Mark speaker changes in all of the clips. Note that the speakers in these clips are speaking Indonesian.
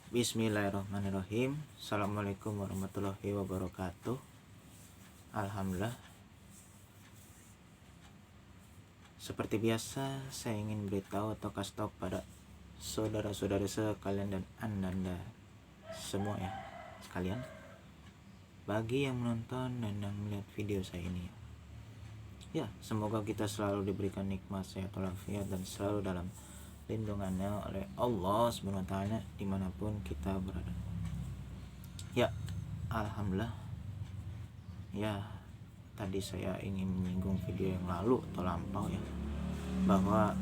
Speaker 1: Bismillahirrahmanirrahim. Assalamualaikum warahmatullahi wabarakatuh. Alhamdulillah. Seperti biasa, saya ingin beritahu atau kasih tahu pada saudara-saudara sekalian dan anda semua ya sekalian, bagi yang menonton dan yang melihat video saya ini, ya semoga kita selalu diberikan nikmat sehat walafiat dan selalu dalam lindungannya oleh Allah SWT dimanapun kita berada. Ya, alhamdulillah. Ya, tadi saya ingin menyinggung video yang lalu atau lampau ya, bahwa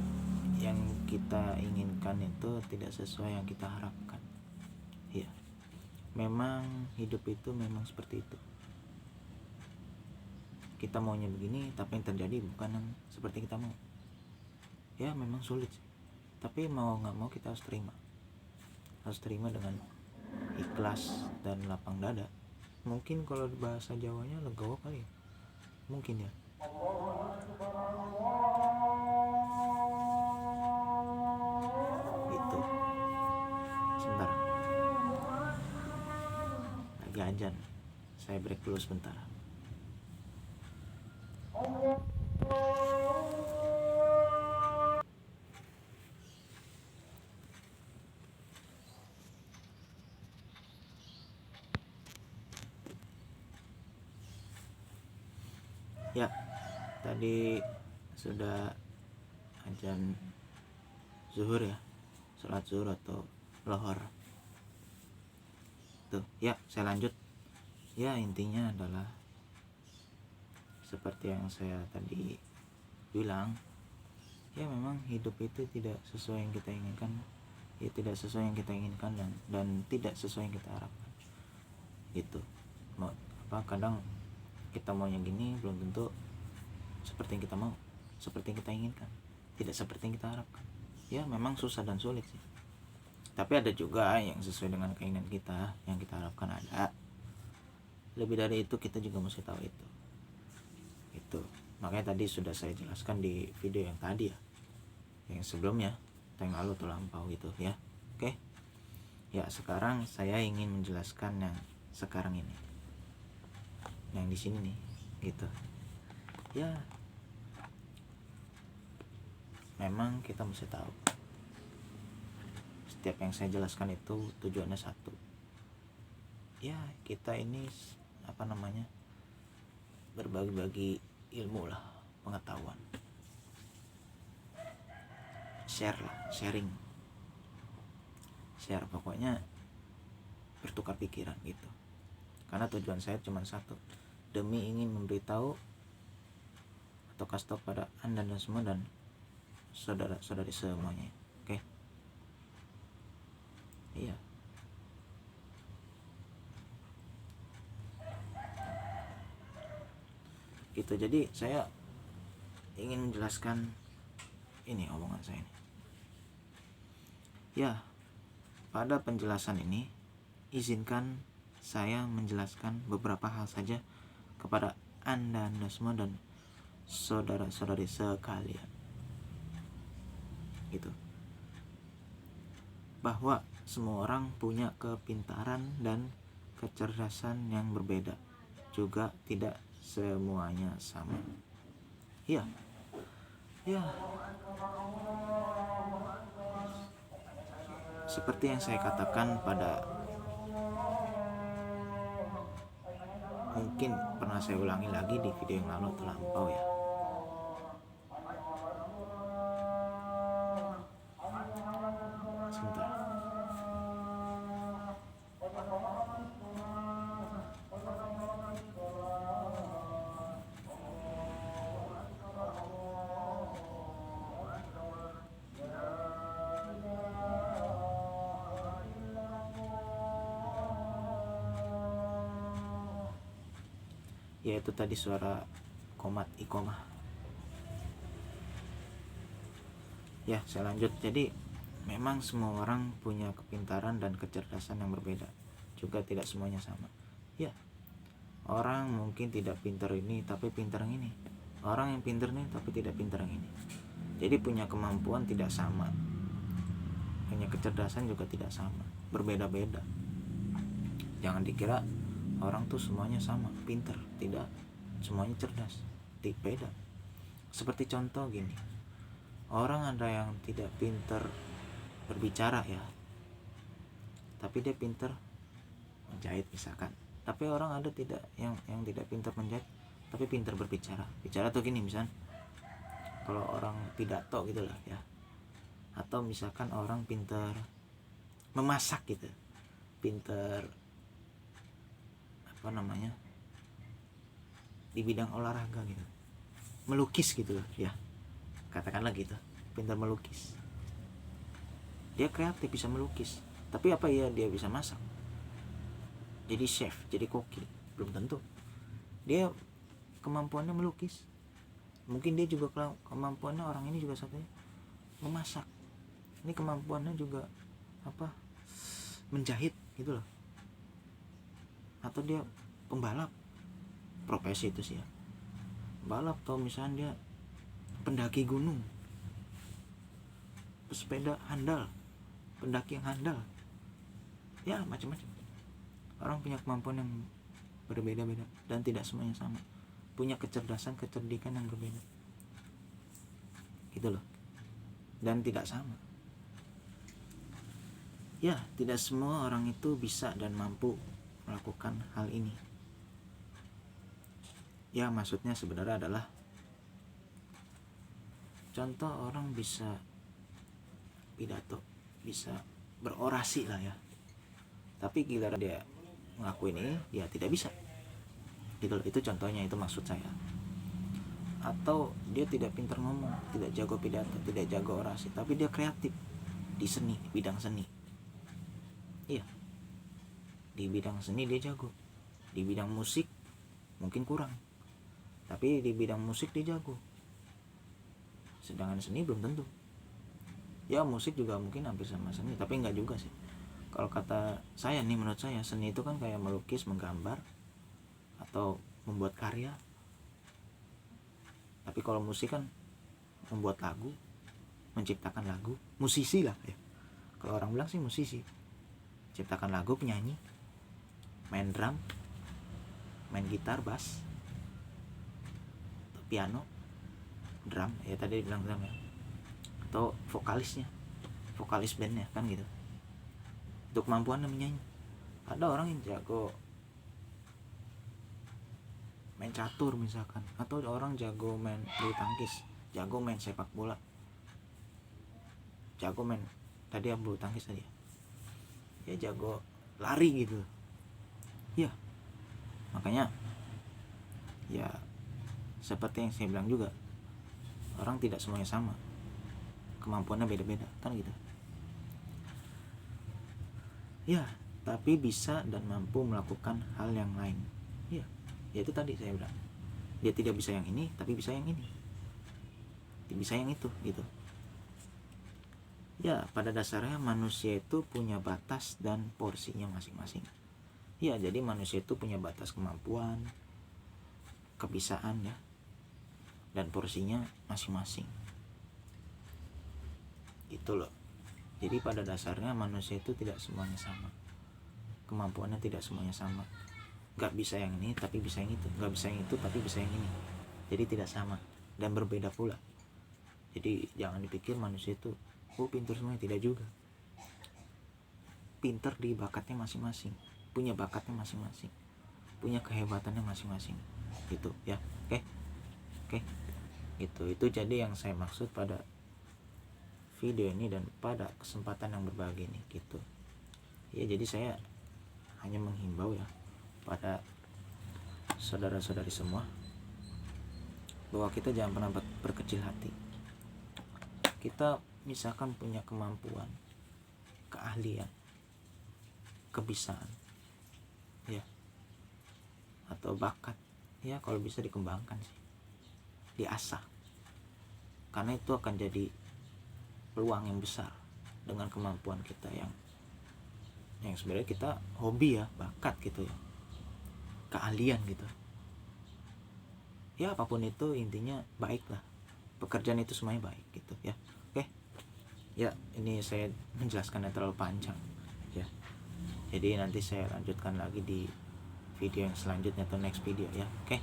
Speaker 1: yang kita inginkan itu tidak sesuai yang kita harapkan. Ya, memang hidup itu memang seperti itu. Kita maunya begini, tapi yang terjadi bukan yang seperti kita mau. Ya, memang sulit, tapi mau nggak mau kita harus terima dengan ikhlas dan lapang dada. Mungkin kalau bahasa Jawanya legowo kali ya, mungkin ya. Itu sebentar, lagi ajan, saya break dulu sebentar. Ya, tadi sudah azan zuhur ya, sholat zuhur atau lohor. Tuh, ya saya lanjut. Ya, intinya adalah seperti yang saya tadi bilang, ya memang hidup itu tidak sesuai yang kita inginkan. Ya, tidak sesuai yang kita inginkan dan tidak sesuai yang kita harapkan. Gitu. Kadang kita maunya gini belum tentu seperti yang kita mau, seperti yang kita inginkan, tidak seperti yang kita harapkan. Ya memang susah dan sulit sih, tapi ada juga yang sesuai dengan keinginan kita, yang kita harapkan ada. Lebih dari itu kita juga mesti tahu itu. Makanya tadi sudah saya jelaskan di video yang tadi ya, yang sebelumnya, yang lalu atau lampau gitu ya. Oke. Ya, sekarang saya ingin menjelaskan yang sekarang ini, yang di sini nih, gitu. Ya, memang kita mesti tahu, setiap yang saya jelaskan itu tujuannya satu. Ya, kita ini berbagi-bagi ilmu lah, pengetahuan, share pokoknya, bertukar pikiran gitu. Karena tujuan saya cuma satu, demi ingin memberitahu atau kasih tahu pada anda dan semua dan saudara-saudari semuanya. Oke. Iya. Gitu. Jadi saya ingin menjelaskan ini omongan saya ini. Ya, pada penjelasan ini izinkan saya menjelaskan beberapa hal saja kepada anda semua dan saudara-saudari sekalian. Gitu. Bahwa semua orang punya kepintaran dan kecerdasan yang berbeda, juga tidak semuanya sama. Ya. Seperti yang saya katakan pada, mungkin pernah saya ulangi lagi di video yang lalu atau lampau ya. Sebentar. Yaitu tadi suara komat ikomah. Ya, saya lanjut. Jadi memang semua orang punya kepintaran dan kecerdasan yang berbeda, juga tidak semuanya sama. Ya, orang mungkin tidak pintar ini tapi pintar yang ini, orang yang pintar nih tapi tidak pintar yang ini. Jadi punya kemampuan tidak sama. punya kecerdasan juga tidak sama, berbeda-beda. Jangan dikira orang tuh semuanya sama pinter, tidak, semuanya cerdas, beda. Seperti contoh gini, orang ada yang tidak pinter berbicara ya, tapi dia pinter menjahit misalkan. Tapi orang ada tidak yang tidak pinter menjahit tapi pinter berbicara. Bicara tuh gini, misalkan kalau orang pidato gitu lah ya, atau misalkan orang pinter memasak gitu, pinter apa namanya di bidang olahraga gitu, melukis gitu loh ya, katakanlah gitu, pintar melukis, dia kreatif, bisa melukis. Tapi apa ya, dia bisa masak, jadi chef, jadi koki? Belum tentu. Dia kemampuannya melukis, mungkin dia juga kemampuannya, orang ini juga satunya memasak, ini kemampuannya juga apa, menjahit gitu loh. Atau dia pembalap, profesi itu sih ya, balap. Atau misalnya dia pendaki gunung, pesepeda handal, pendaki yang handal, ya macam-macam. Orang punya kemampuan yang berbeda-beda dan tidak semuanya sama, punya kecerdasan, kecerdikan yang berbeda gitu loh, dan tidak sama ya. Tidak semua orang itu bisa dan mampu melakukan hal ini ya. Maksudnya sebenarnya adalah contoh, orang bisa pidato, bisa berorasi lah ya, tapi giliran dia ngakuin ini dia tidak bisa gitu loh. Itu contohnya, itu maksud saya. Atau dia tidak pintar ngomong, tidak jago pidato, tidak jago orasi, tapi dia kreatif di seni, bidang seni. Iya, di bidang seni dia jago, di bidang musik mungkin kurang, tapi di bidang musik dia jago. Sedangkan seni belum tentu ya. Musik juga mungkin hampir sama seni, tapi enggak juga sih. Kalau kata saya nih, menurut saya seni itu kan kayak melukis, menggambar, atau membuat karya. Tapi kalau musik kan membuat lagu, menciptakan lagu, musisi lah ya. Kalau orang bilang sih musisi, ciptakan lagu, penyanyi, main drum, main gitar, bass, piano, drum ya, tadi bilang drum ya, atau vokalisnya, vokalis bandnya kan gitu. Itu kemampuannya menyanyi. Ada orang yang jago main catur misalkan, atau orang jago main bulu tangkis, jago main sepak bola, jago main tadi ya bulu tangkis tadi ya, jago lari gitu ya. Makanya ya seperti yang saya bilang juga, orang tidak semuanya sama, kemampuannya beda-beda kan gitu ya. Tapi bisa dan mampu melakukan hal yang lain ya. Ya itu tadi saya bilang, dia tidak bisa yang ini tapi bisa yang ini, bisa yang itu gitu ya. Pada dasarnya manusia itu punya batas dan porsinya masing-masing ya. Jadi manusia itu punya batas kemampuan, kebisaan ya, dan porsinya masing-masing gitu loh. Jadi pada dasarnya manusia itu tidak semuanya sama, kemampuannya tidak semuanya sama. Gak bisa yang ini tapi bisa yang itu, gak bisa yang itu tapi bisa yang ini. Jadi tidak sama dan berbeda pula. Jadi jangan dipikir manusia itu pintar semuanya, tidak juga. Pintar di bakatnya masing-masing, punya bakatnya masing-masing, punya kehebatannya masing-masing gitu ya. Oke. Itu jadi yang saya maksud pada video ini dan pada kesempatan yang berbagi ini gitu ya. Jadi saya hanya menghimbau ya pada saudara-saudari semua, bahwa kita jangan pernah berkecil hati. Kita misalkan punya kemampuan, keahlian, kebisaan ya, atau bakat ya, kalau bisa dikembangkan sih, diasah, karena itu akan jadi peluang yang besar dengan kemampuan kita yang sebenarnya kita hobi ya, bakat gitu ya, keahlian gitu ya. Apapun itu intinya baik lah, pekerjaan itu semuanya baik gitu ya. Oke, Ya, ini saya menjelaskannya terlalu panjang ya. Jadi nanti saya lanjutkan lagi di video yang selanjutnya atau next video ya. Oke.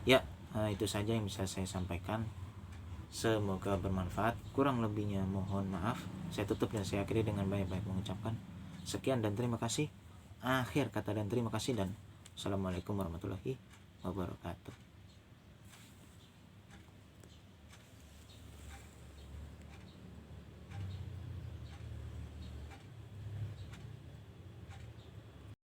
Speaker 1: Ya, itu saja yang bisa saya sampaikan. Semoga bermanfaat. Kurang lebihnya mohon maaf. Saya tutup dan saya akhiri dengan banyak-banyak mengucapkan sekian dan terima kasih. Akhir kata dan terima kasih dan assalamualaikum warahmatullahi wabarakatuh.